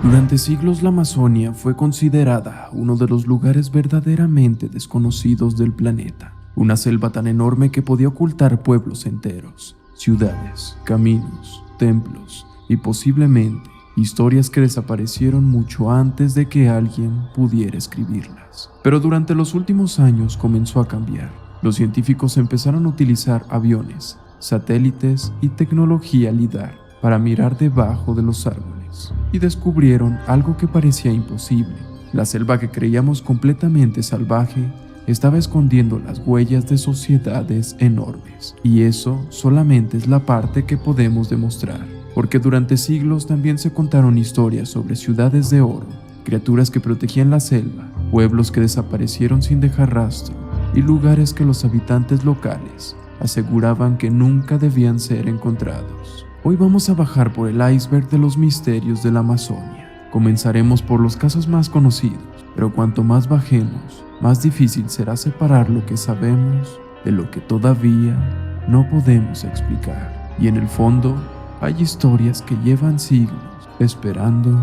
Durante siglos la Amazonia fue considerada uno de los lugares verdaderamente desconocidos del planeta. Una selva tan enorme que podía ocultar pueblos enteros, ciudades, caminos, templos y posiblemente historias que desaparecieron mucho antes de que alguien pudiera escribirlas. Pero durante los últimos años comenzó a cambiar. Los científicos empezaron a utilizar aviones, satélites y tecnología LIDAR para mirar debajo de los árboles, y descubrieron algo que parecía imposible. La selva que creíamos completamente salvaje estaba escondiendo las huellas de sociedades enormes, y eso solamente es la parte que podemos demostrar, porque durante siglos también se contaron historias sobre ciudades de oro, criaturas que protegían la selva, pueblos que desaparecieron sin dejar rastro, y lugares que los habitantes locales aseguraban que nunca debían ser encontrados. Hoy vamos a bajar por el iceberg de los misterios de la Amazonia. Comenzaremos por los casos más conocidos, pero cuanto más bajemos, más difícil será separar lo que sabemos de lo que todavía no podemos explicar. Y en el fondo, hay historias que llevan siglos esperando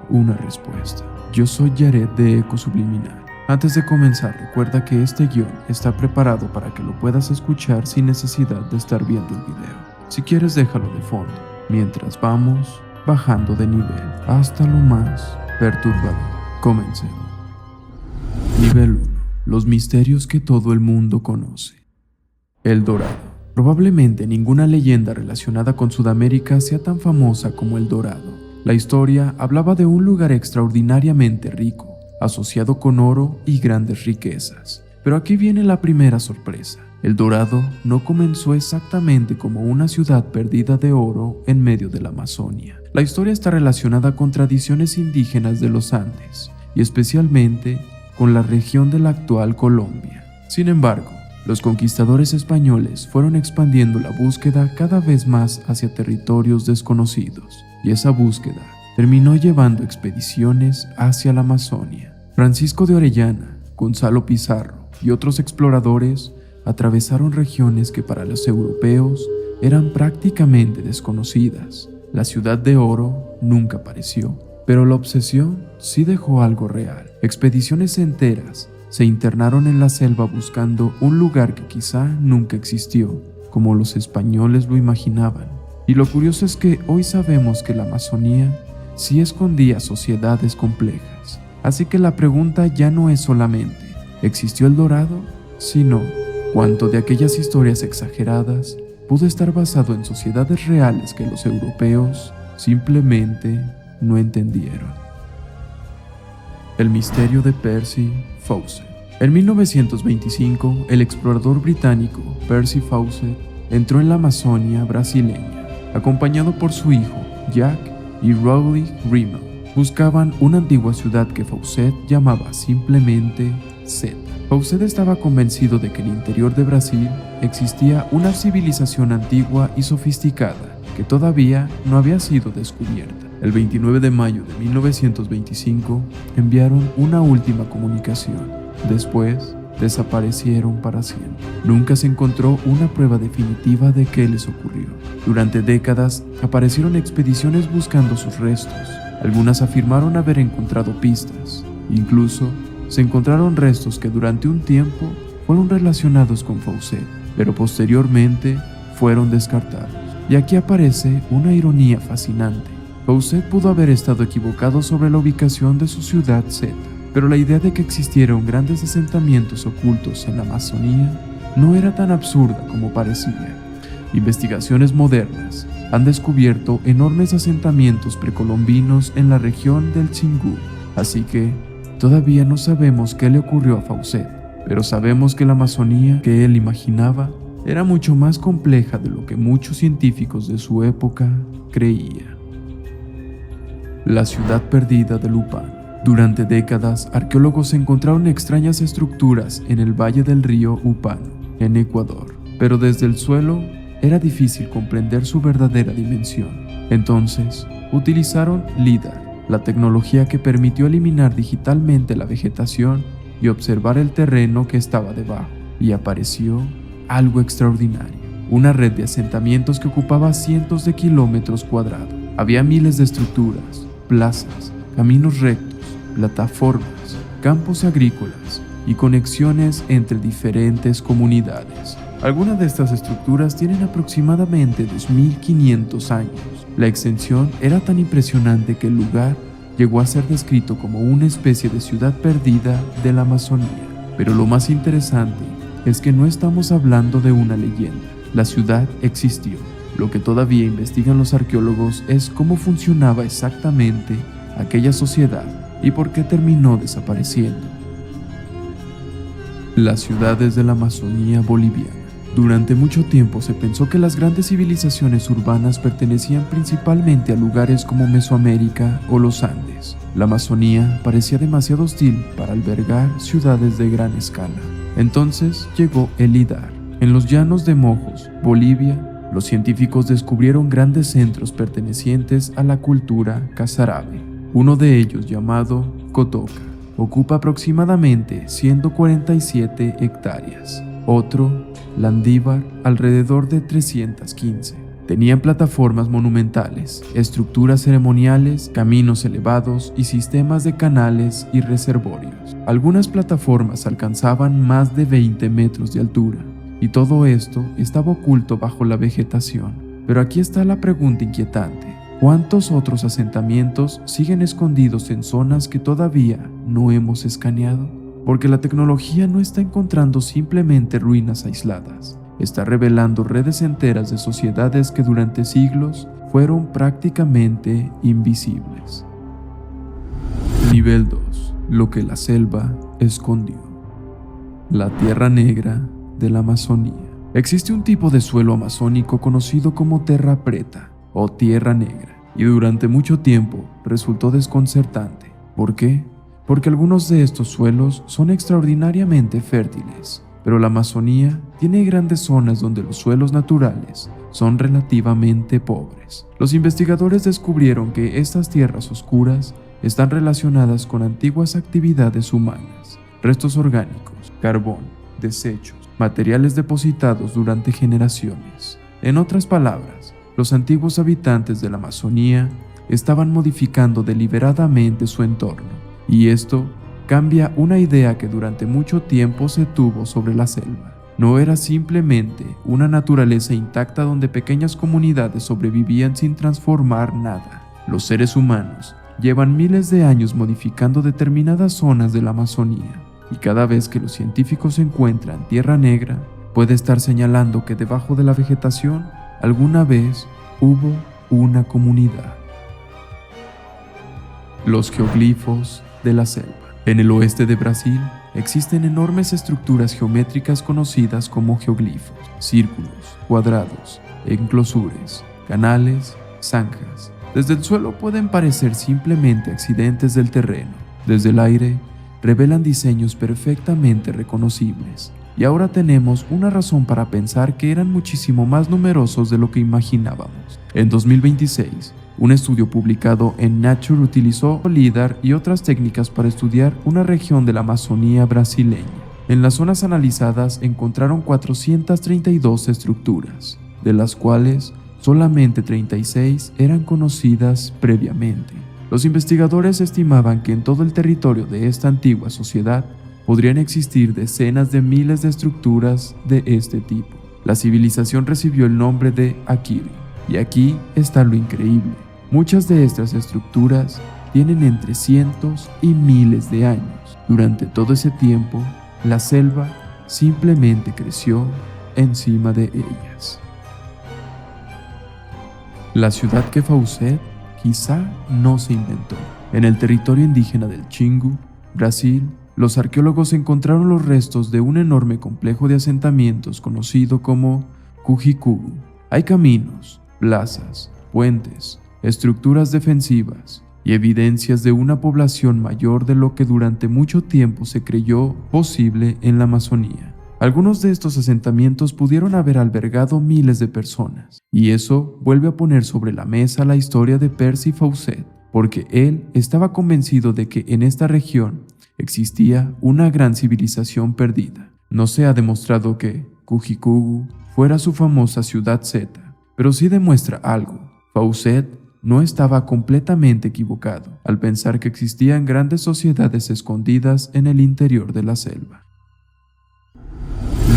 una respuesta. Yo soy Jared de Eco Subliminal. Antes de comenzar, recuerda que este guión está preparado para que lo puedas escuchar sin necesidad de estar viendo el video. Si quieres, déjalo de fondo, mientras vamos bajando de nivel hasta lo más perturbador. Comencemos. Nivel 1. Los misterios que todo el mundo conoce. El Dorado. Probablemente ninguna leyenda relacionada con Sudamérica sea tan famosa como El Dorado. La historia hablaba de un lugar extraordinariamente rico, asociado con oro y grandes riquezas. Pero aquí viene la primera sorpresa. El Dorado no comenzó exactamente como una ciudad perdida de oro en medio de la Amazonia. La historia está relacionada con tradiciones indígenas de los Andes, y especialmente con la región de la actual Colombia. Sin embargo, los conquistadores españoles fueron expandiendo la búsqueda cada vez más hacia territorios desconocidos, y esa búsqueda terminó llevando expediciones hacia la Amazonia. Francisco de Orellana, Gonzalo Pizarro y otros exploradores atravesaron regiones que para los europeos eran prácticamente desconocidas. La ciudad de oro nunca apareció, pero la obsesión sí dejó algo real. Expediciones enteras se internaron en la selva buscando un lugar que quizá nunca existió, como los españoles lo imaginaban. Y lo curioso es que hoy sabemos que la Amazonía sí escondía sociedades complejas. Así que la pregunta ya no es solamente ¿existió el Dorado?, sino ¿cuánto de aquellas historias exageradas pudo estar basado en sociedades reales que los europeos simplemente no entendieron? El misterio de Percy Fawcett. En 1925, el explorador británico Percy Fawcett entró en la Amazonia brasileña, acompañado por su hijo Jack y Rowley Rimmel. Buscaban una antigua ciudad que Fawcett llamaba simplemente Zeta. Fawcett estaba convencido de que en el interior de Brasil existía una civilización antigua y sofisticada que todavía no había sido descubierta. El 29 de mayo de 1925 enviaron una última comunicación. Después desaparecieron para siempre. Nunca se encontró una prueba definitiva de qué les ocurrió. Durante décadas aparecieron expediciones buscando sus restos. Algunas afirmaron haber encontrado pistas. Incluso se encontraron restos que durante un tiempo fueron relacionados con Fawcett, pero posteriormente fueron descartados. Y aquí aparece una ironía fascinante. Fawcett pudo haber estado equivocado sobre la ubicación de su ciudad Zeta, pero la idea de que existieran grandes asentamientos ocultos en la Amazonía no era tan absurda como parecía. Investigaciones modernas han descubierto enormes asentamientos precolombinos en la región del Xingu, así que todavía no sabemos qué le ocurrió a Fawcett, pero sabemos que la Amazonía que él imaginaba era mucho más compleja de lo que muchos científicos de su época creían. La ciudad perdida de Lupán. Durante décadas, arqueólogos encontraron extrañas estructuras en el valle del río Upano, en Ecuador, pero desde el suelo era difícil comprender su verdadera dimensión. Entonces, utilizaron LIDAR, la tecnología que permitió eliminar digitalmente la vegetación y observar el terreno que estaba debajo, y apareció algo extraordinario: una red de asentamientos que ocupaba cientos de kilómetros cuadrados. Había miles de estructuras, plazas, caminos rectos, plataformas, campos agrícolas y conexiones entre diferentes comunidades. Algunas de estas estructuras tienen aproximadamente 2500 años. La extensión era tan impresionante que el lugar llegó a ser descrito como una especie de ciudad perdida de la Amazonía. Pero lo más interesante es que no estamos hablando de una leyenda. La ciudad existió. Lo que todavía investigan los arqueólogos es cómo funcionaba exactamente aquella sociedad y por qué terminó desapareciendo. Las ciudades de la Amazonía boliviana. Durante mucho tiempo se pensó que las grandes civilizaciones urbanas pertenecían principalmente a lugares como Mesoamérica o los Andes. La Amazonía parecía demasiado hostil para albergar ciudades de gran escala. Entonces llegó el IDAR. En los llanos de Mojos, Bolivia, los científicos descubrieron grandes centros pertenecientes a la cultura casarábe. Uno de ellos, llamado Cotoca, ocupa aproximadamente 147 hectáreas. Otro, Landívar, alrededor de 315. Tenían plataformas monumentales, estructuras ceremoniales, caminos elevados y sistemas de canales y reservorios. Algunas plataformas alcanzaban más de 20 metros de altura, y todo esto estaba oculto bajo la vegetación. Pero aquí está la pregunta inquietante: ¿cuántos otros asentamientos siguen escondidos en zonas que todavía no hemos escaneado? Porque la tecnología no está encontrando simplemente ruinas aisladas, está revelando redes enteras de sociedades que durante siglos fueron prácticamente invisibles. Nivel 2. Lo que la selva escondió. La Tierra Negra de la Amazonía. Existe un tipo de suelo amazónico conocido como terra preta o tierra negra, y durante mucho tiempo resultó desconcertante. ¿Por qué? Porque algunos de estos suelos son extraordinariamente fértiles, pero la Amazonía tiene grandes zonas donde los suelos naturales son relativamente pobres. Los investigadores descubrieron que estas tierras oscuras están relacionadas con antiguas actividades humanas, restos orgánicos, carbón, desechos, materiales depositados durante generaciones. En otras palabras, los antiguos habitantes de la Amazonía estaban modificando deliberadamente su entorno. Y esto cambia una idea que durante mucho tiempo se tuvo sobre la selva. No era simplemente una naturaleza intacta donde pequeñas comunidades sobrevivían sin transformar nada. Los seres humanos llevan miles de años modificando determinadas zonas de la Amazonía, y cada vez que los científicos encuentran tierra negra, puede estar señalando que debajo de la vegetación alguna vez hubo una comunidad. Los geoglifos de la selva. En el oeste de Brasil existen enormes estructuras geométricas conocidas como geoglifos, círculos, cuadrados, enclosures, canales, zanjas. Desde el suelo pueden parecer simplemente accidentes del terreno. Desde el aire revelan diseños perfectamente reconocibles. Y ahora tenemos una razón para pensar que eran muchísimo más numerosos de lo que imaginábamos. En 2026, un estudio publicado en Nature utilizó LIDAR y otras técnicas para estudiar una región de la Amazonía brasileña. En las zonas analizadas encontraron 432 estructuras, de las cuales solamente 36 eran conocidas previamente. Los investigadores estimaban que en todo el territorio de esta antigua sociedad podrían existir decenas de miles de estructuras de este tipo. La civilización recibió el nombre de Akiri, y aquí está lo increíble. Muchas de estas estructuras tienen entre cientos y miles de años. Durante todo ese tiempo, la selva simplemente creció encima de ellas. La ciudad que Fawcett quizá no se inventó. En el territorio indígena del Xingu, Brasil, los arqueólogos encontraron los restos de un enorme complejo de asentamientos conocido como Cujicuru. Hay caminos, plazas, puentes, estructuras defensivas y evidencias de una población mayor de lo que durante mucho tiempo se creyó posible en la Amazonía. Algunos de estos asentamientos pudieron haber albergado miles de personas, y eso vuelve a poner sobre la mesa la historia de Percy Fawcett, porque él estaba convencido de que en esta región existía una gran civilización perdida. No se ha demostrado que Cujicuru fuera su famosa ciudad Z, pero sí demuestra algo. Fawcett no estaba completamente equivocado al pensar que existían grandes sociedades escondidas en el interior de la selva.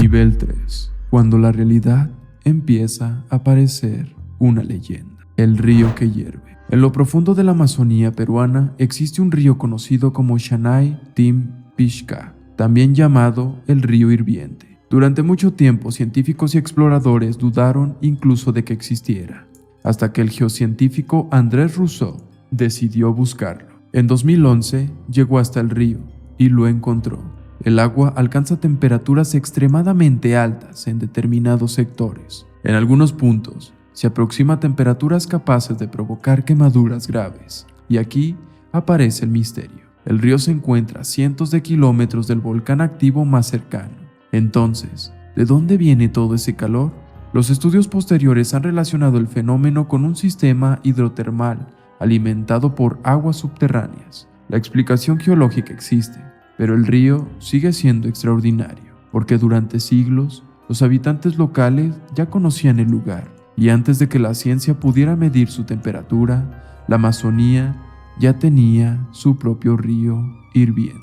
Nivel 3. Cuando la realidad empieza a parecer una leyenda. El río que hierve. En lo profundo de la Amazonía peruana existe un río conocido como Shanay Timpishka, también llamado el río hirviente. Durante mucho tiempo, científicos y exploradores dudaron incluso de que existiera, hasta que el geocientífico Andrés Rousseau decidió buscarlo. En 2011 llegó hasta el río y lo encontró. El agua alcanza temperaturas extremadamente altas en determinados sectores. En algunos puntos, se aproxima a temperaturas capaces de provocar quemaduras graves. Y aquí aparece el misterio. El río se encuentra a cientos de kilómetros del volcán activo más cercano. Entonces, ¿de dónde viene todo ese calor? Los estudios posteriores han relacionado el fenómeno con un sistema hidrotermal alimentado por aguas subterráneas. La explicación geológica existe, pero el río sigue siendo extraordinario, porque durante siglos los habitantes locales ya conocían el lugar, y antes de que la ciencia pudiera medir su temperatura, la Amazonía ya tenía su propio río hirviente.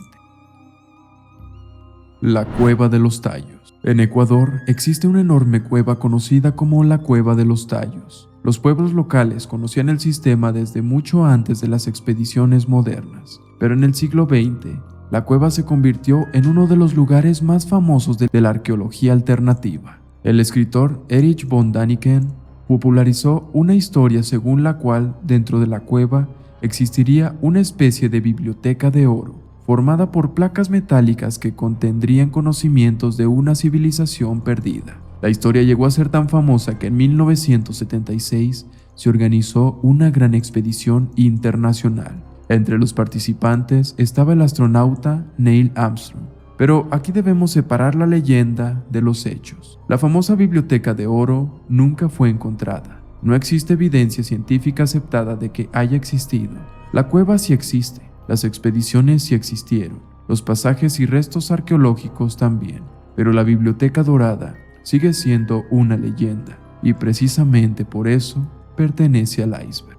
La Cueva de los Tallos. En Ecuador existe una enorme cueva conocida como la Cueva de los Tallos. Los pueblos locales conocían el sistema desde mucho antes de las expediciones modernas, pero en el siglo XX, la cueva se convirtió en uno de los lugares más famosos de la arqueología alternativa. El escritor Erich von Däniken popularizó una historia según la cual dentro de la cueva existiría una especie de biblioteca de oro, formada por placas metálicas que contendrían conocimientos de una civilización perdida. La historia llegó a ser tan famosa que en 1976 se organizó una gran expedición internacional. Entre los participantes estaba el astronauta Neil Armstrong. Pero aquí debemos separar la leyenda de los hechos. La famosa biblioteca de oro nunca fue encontrada. No existe evidencia científica aceptada de que haya existido. La cueva sí existe, las expediciones sí existieron, los pasajes y restos arqueológicos también, pero la biblioteca dorada sigue siendo una leyenda, y precisamente por eso pertenece al iceberg.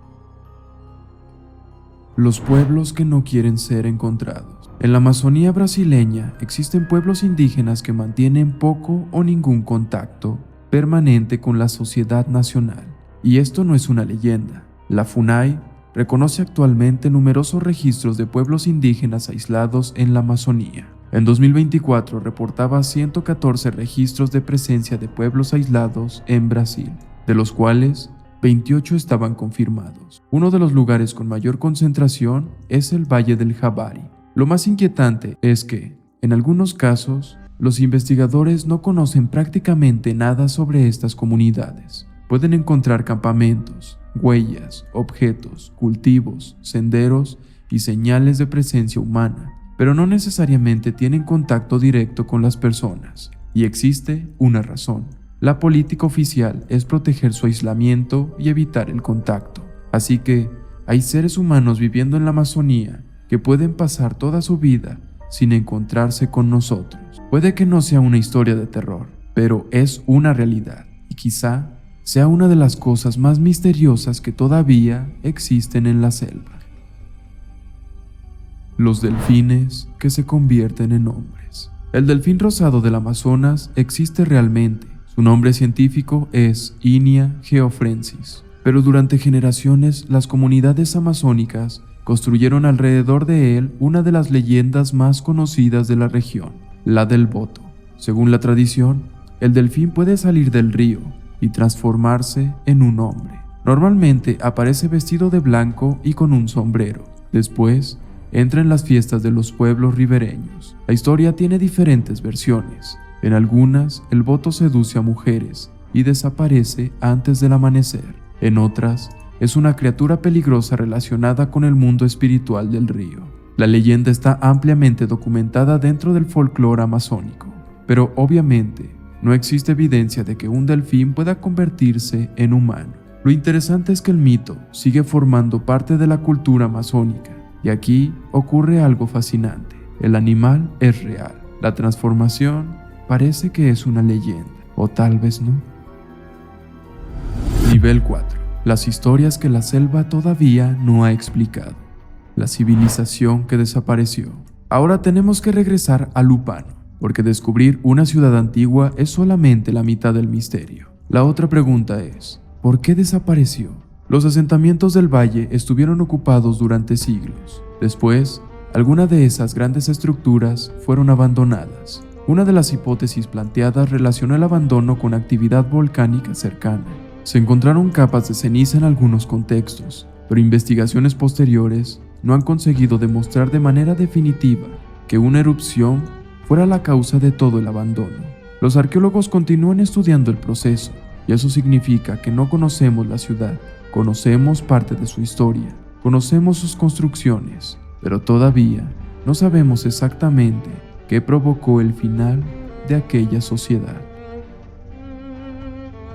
Los pueblos que no quieren ser encontrados. En la Amazonía brasileña existen pueblos indígenas que mantienen poco o ningún contacto permanente con la sociedad nacional. Y esto no es una leyenda. La FUNAI reconoce actualmente numerosos registros de pueblos indígenas aislados en la Amazonía. En 2024 reportaba 114 registros de presencia de pueblos aislados en Brasil, de los cuales 28 estaban confirmados. Uno de los lugares con mayor concentración es el Valle del Javari. Lo más inquietante es que, en algunos casos, los investigadores no conocen prácticamente nada sobre estas comunidades. Pueden encontrar campamentos, huellas, objetos, cultivos, senderos y señales de presencia humana, pero no necesariamente tienen contacto directo con las personas. Y existe una razón. La política oficial es proteger su aislamiento y evitar el contacto. Así que hay seres humanos viviendo en la Amazonía que pueden pasar toda su vida sin encontrarse con nosotros. Puede que no sea una historia de terror, pero es una realidad y quizá sea una de las cosas más misteriosas que todavía existen en la selva. Los delfines que se convierten en hombres. El delfín rosado del Amazonas existe realmente. Su nombre científico es Inia geoffrensis, pero durante generaciones las comunidades amazónicas construyeron alrededor de él una de las leyendas más conocidas de la región, la del Boto. Según la tradición, el delfín puede salir del río y transformarse en un hombre. Normalmente aparece vestido de blanco y con un sombrero. Después, entra en las fiestas de los pueblos ribereños. La historia tiene diferentes versiones. En algunas, el Boto seduce a mujeres y desaparece antes del amanecer. En otras, es una criatura peligrosa relacionada con el mundo espiritual del río. La leyenda está ampliamente documentada dentro del folclore amazónico, pero obviamente no existe evidencia de que un delfín pueda convertirse en humano. Lo interesante es que el mito sigue formando parte de la cultura amazónica, y aquí ocurre algo fascinante. El animal es real. La transformación parece que es una leyenda, o tal vez no. Nivel 4. las historias que la selva todavía no ha explicado, la civilización que desapareció. Ahora tenemos que regresar a Lupano, porque descubrir una ciudad antigua es solamente la mitad del misterio. La otra pregunta es, ¿por qué desapareció? Los asentamientos del valle estuvieron ocupados durante siglos. Después, algunas de esas grandes estructuras fueron abandonadas. Una de las hipótesis planteadas relacionó el abandono con actividad volcánica cercana. Se encontraron capas de ceniza en algunos contextos, pero investigaciones posteriores no han conseguido demostrar de manera definitiva que una erupción fuera la causa de todo el abandono. Los arqueólogos continúan estudiando el proceso, y eso significa que no conocemos la ciudad, conocemos parte de su historia, conocemos sus construcciones, pero todavía no sabemos exactamente qué provocó el final de aquella sociedad.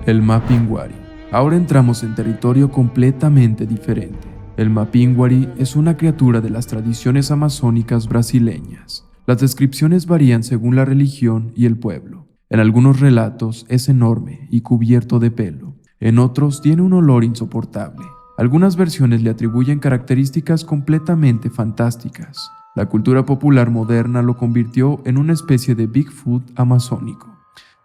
El Mapinguari. Ahora entramos en territorio completamente diferente. El Mapinguari es una criatura de las tradiciones amazónicas brasileñas. Las descripciones varían según la religión y el pueblo. En algunos relatos es enorme y cubierto de pelo. En otros tiene un olor insoportable. Algunas versiones le atribuyen características completamente fantásticas. La cultura popular moderna lo convirtió en una especie de Bigfoot amazónico.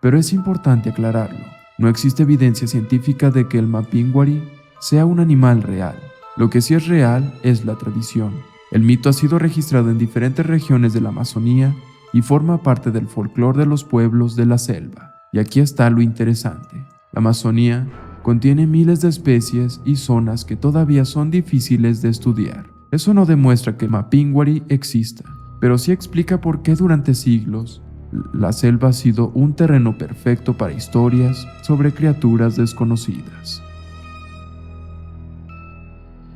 Pero es importante aclararlo. No existe evidencia científica de que el Mapinguari sea un animal real. Lo que sí es real es la tradición. El mito ha sido registrado en diferentes regiones de la Amazonía y forma parte del folclore de los pueblos de la selva. Y aquí está lo interesante. La Amazonía contiene miles de especies y zonas que todavía son difíciles de estudiar. Eso no demuestra que el Mapinguari exista, pero sí explica por qué durante siglos la selva ha sido un terreno perfecto para historias sobre criaturas desconocidas.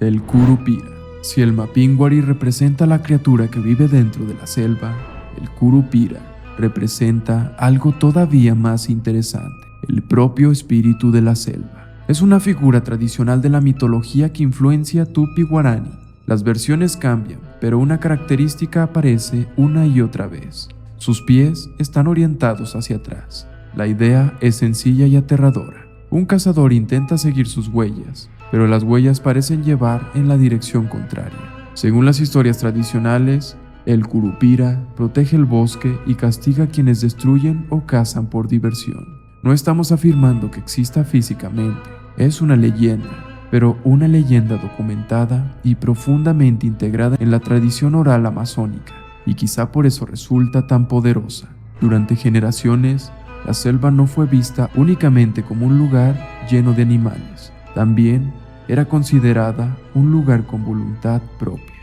El Curupira. Si el Mapinguari representa la criatura que vive dentro de la selva, el Curupira representa algo todavía más interesante, el propio espíritu de la selva. Es una figura tradicional de la mitología que influencia Tupi-Guarani. Las versiones cambian, pero una característica aparece una y otra vez. Sus pies están orientados hacia atrás. La idea es sencilla y aterradora. Un cazador intenta seguir sus huellas, pero las huellas parecen llevar en la dirección contraria. Según las historias tradicionales, el Curupira protege el bosque y castiga a quienes destruyen o cazan por diversión. No estamos afirmando que exista físicamente, es una leyenda, pero una leyenda documentada y profundamente integrada en la tradición oral amazónica, y quizá por eso resulta tan poderosa. Durante generaciones, la selva no fue vista únicamente como un lugar lleno de animales, también era considerada un lugar con voluntad propia.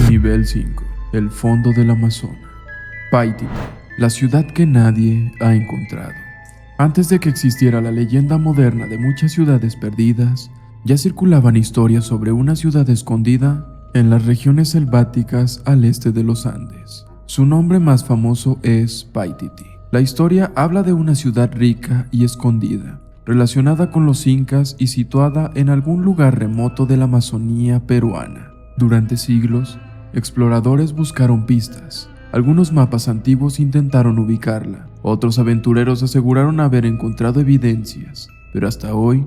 Nivel 5. El fondo del Amazonas. Paititi, la ciudad que nadie ha encontrado. Antes de que existiera la leyenda moderna de muchas ciudades perdidas, ya circulaban historias sobre una ciudad escondida en las regiones selváticas al este de los Andes. Su nombre más famoso es Paititi. La historia habla de una ciudad rica y escondida, relacionada con los incas y situada en algún lugar remoto de la Amazonía peruana. Durante siglos, exploradores buscaron pistas. Algunos mapas antiguos intentaron ubicarla, otros aventureros aseguraron haber encontrado evidencias, pero hasta hoy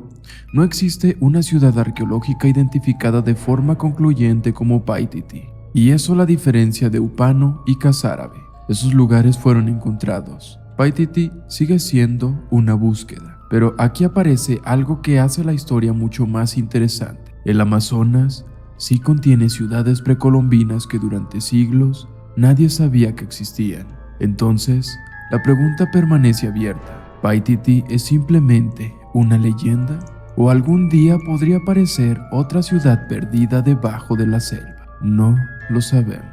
no existe una ciudad arqueológica identificada de forma concluyente como Paititi. Y eso la diferencia de Upano y Casárabe. Esos lugares fueron encontrados. Paititi sigue siendo una búsqueda, pero aquí aparece algo que hace la historia mucho más interesante. El Amazonas sí contiene ciudades precolombinas que durante siglos nadie sabía que existían. Entonces, la pregunta permanece abierta. ¿Paititi es simplemente una leyenda? ¿O algún día podría aparecer otra ciudad perdida debajo de la selva? No lo sabemos.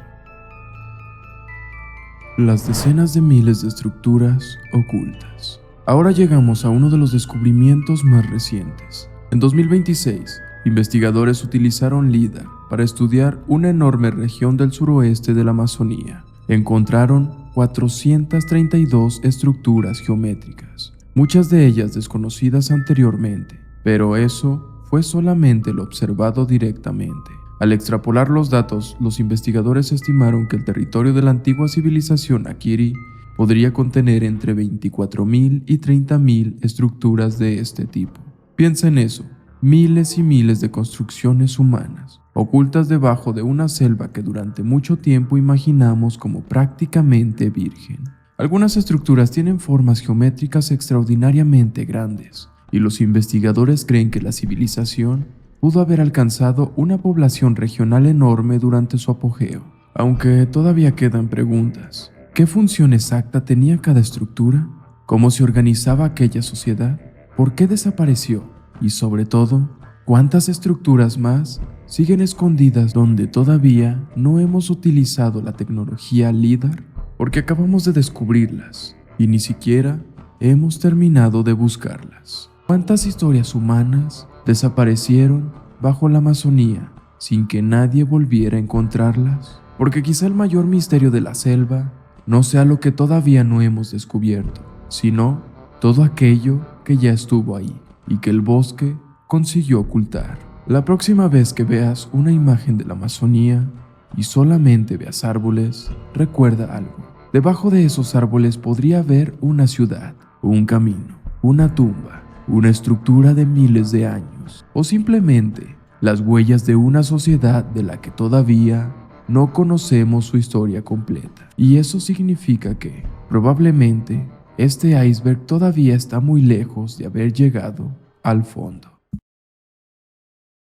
Las decenas de miles de estructuras ocultas. Ahora llegamos a uno de los descubrimientos más recientes. En 2026, investigadores utilizaron LIDAR para estudiar una enorme región del suroeste de la Amazonía. Encontraron 432 estructuras geométricas, muchas de ellas desconocidas anteriormente, pero eso fue solamente lo observado directamente. Al extrapolar los datos, los investigadores estimaron que el territorio de la antigua civilización Akiri podría contener entre 24.000 y 30.000 estructuras de este tipo. Piensa en eso, miles y miles de construcciones humanas, ocultas debajo de una selva que durante mucho tiempo imaginamos como prácticamente virgen. Algunas estructuras tienen formas geométricas extraordinariamente grandes, y los investigadores creen que la civilización pudo haber alcanzado una población regional enorme durante su apogeo. Aunque todavía quedan preguntas. ¿Qué función exacta tenía cada estructura? ¿Cómo se organizaba aquella sociedad? ¿Por qué desapareció? Y sobre todo, ¿cuántas estructuras más siguen escondidas donde todavía no hemos utilizado la tecnología LIDAR? Porque acabamos de descubrirlas y ni siquiera hemos terminado de buscarlas. ¿Cuántas historias humanas desaparecieron bajo la Amazonía sin que nadie volviera a encontrarlas? Porque quizá el mayor misterio de la selva no sea lo que todavía no hemos descubierto, sino todo aquello que ya estuvo ahí y que el bosque consiguió ocultar. La próxima vez que veas una imagen de la Amazonía y solamente veas árboles, recuerda algo. Debajo de esos árboles podría haber una ciudad, un camino, una tumba, una estructura de miles de años, o simplemente las huellas de una sociedad de la que todavía no conocemos su historia completa. Y eso significa que, probablemente, este iceberg todavía está muy lejos de haber llegado al fondo.